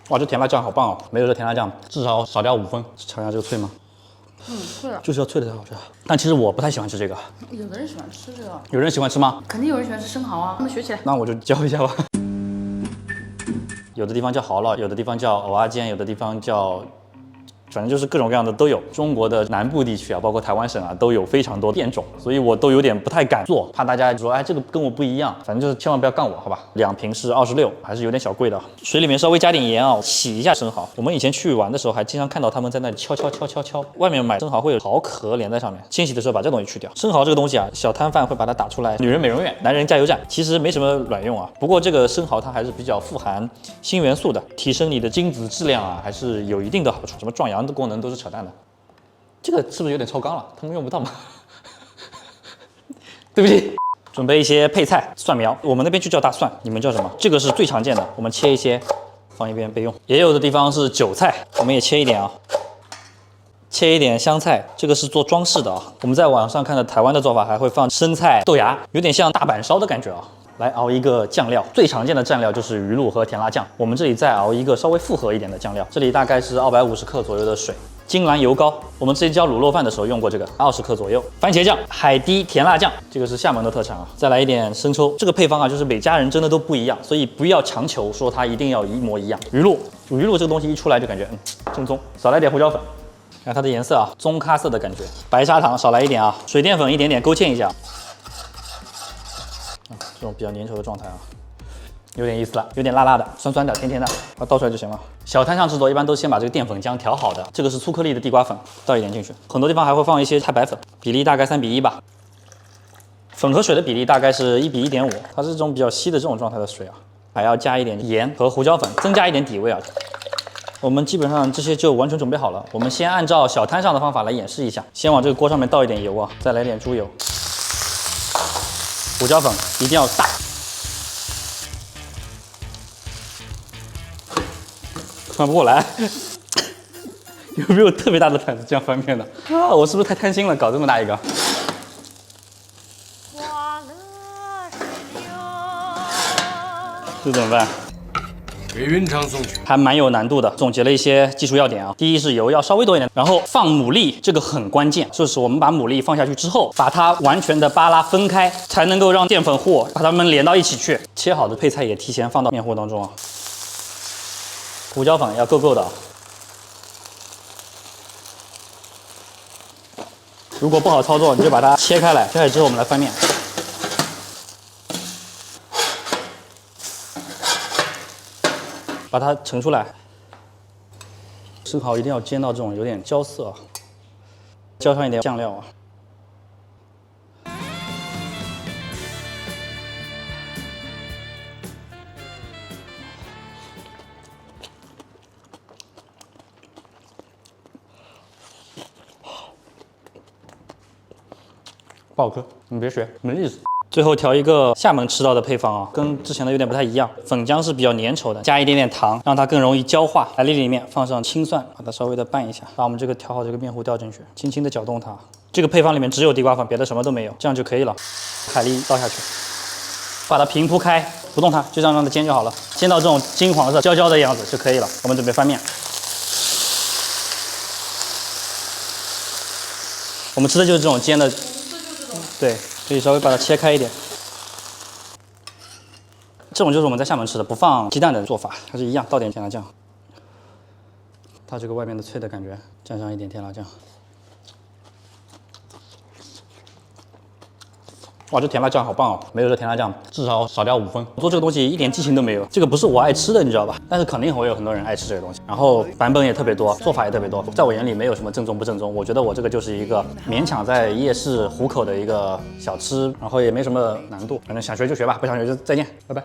哇，这甜辣酱好棒哦！没有这甜辣酱，至少少掉5分。尝一下这个脆吗？脆的，就是要脆的才好吃。但其实我不太喜欢吃这个。有的人喜欢吃这个，有人喜欢吃吗？肯定有人喜欢吃生蚝啊。他们学起来。那我就教一下吧。有的地方叫蚝烙，有的地方叫蚵仔煎，有的地方叫。反正就是各种各样的都有，中国的南部地区啊，包括台湾省啊，都有非常多变种，所以我都有点不太敢做，怕大家说，哎，这个跟我不一样。反正就是千万不要杠我，好吧？2瓶是26，还是有点小贵的。水里面稍微加点盐啊，洗一下生蚝。我们以前去玩的时候，还经常看到他们在那里敲，外面买生蚝会有蚝壳连在上面，清洗的时候把这东西去掉。生蚝这个东西啊，小摊贩会把它打出来，女人美容院，男人加油站，其实没什么卵用啊。不过这个生蚝它还是比较富含锌元素的，提升你的精子质量啊，还是有一定的好处。什么壮阳的功能都是扯淡的。这个是不是有点超纲了？他们用不到吗？对不起。准备一些配菜，蒜苗，我们那边就叫大蒜，你们叫什么？这个是最常见的，我们切一些，放一边备用。也有的地方是韭菜，我们也切一点啊。切一点香菜，这个是做装饰的啊。我们在网上看的台湾的做法，还会放生菜、豆芽，有点像大阪烧的感觉啊。来熬一个酱料，最常见的蘸料就是鱼露和甜辣酱。我们这里再熬一个稍微复合一点的酱料，这里大概是250克左右的水。金兰油膏，我们之前教卤肉饭的时候用过这个，20克左右。番茄酱、海滴甜辣酱，这个是厦门的特产啊。再来一点生抽，这个配方啊，就是每家人真的都不一样，所以不要强求说它一定要一模一样。鱼露这个东西一出来就感觉正宗，少来点胡椒粉。看它的颜色啊，棕咖色的感觉。白砂糖少来一点啊，水淀粉一点点勾芡一下。这种比较粘稠的状态啊，有点意思了，有点辣辣的，酸酸的，甜甜的，把它倒出来就行了。小摊上制作一般都先把这个淀粉浆调好的，这个是粗颗粒的地瓜粉，倒一点进去。很多地方还会放一些太白粉，比例大概3:1吧。粉和水的比例大概是1:1.5，它是这种比较稀的这种状态的水啊，还要加一点盐和胡椒粉，增加一点底味啊。我们基本上这些就完全准备好了，我们先按照小摊上的方法来演示一下，先往这个锅上面倒一点油啊，再来点猪油。胡椒粉一定要大，翻不过来。有没有特别大的毯子这样翻面的啊？我是不是太贪心了，搞这么大一个？这怎么办？给云长送去，还蛮有难度的。总结了一些技术要点啊，第一是油要稍微多一点，然后放牡蛎，这个很关键，就是我们把牡蛎放下去之后，把它完全的扒拉分开，才能够让淀粉糊把它们连到一起去。切好的配菜也提前放到面糊当中啊。胡椒粉要够够的啊。如果不好操作，你就把它切开来，切开之后我们来翻面。把它盛出来，生蚝一定要煎到这种有点焦色啊，浇上一点酱料啊。不好吃，你别学，没意思。最后调一个厦门吃到的配方啊，跟之前的有点不太一样。粉浆是比较粘稠的，加一点点糖，让它更容易焦化。海蛎里面放上青蒜，把它稍微的拌一下，把我们这个调好这个面糊倒进去，轻轻的搅动它。这个配方里面只有地瓜粉，别的什么都没有，这样就可以了。海蛎倒下去，把它平铺开，不动它，就这样让它煎就好了。煎到这种金黄色、焦焦的样子就可以了。我们准备翻面。我们吃的就是这种煎的，对。可以稍微把它切开一点，这种就是我们在厦门吃的不放鸡蛋的做法，它是一样，倒点甜辣酱，它这个外面的脆的感觉，蘸上一点甜辣酱。哇，这甜辣酱好棒哦！没有这甜辣酱，至少少掉5分。做这个东西一点激情都没有，这个不是我爱吃的，你知道吧？但是肯定会有很多人爱吃这个东西。然后版本也特别多，做法也特别多，在我眼里没有什么正宗不正宗。我觉得我这个就是一个勉强在夜市糊口的一个小吃，然后也没什么难度。反正想学就学吧，不想学就再见，拜拜。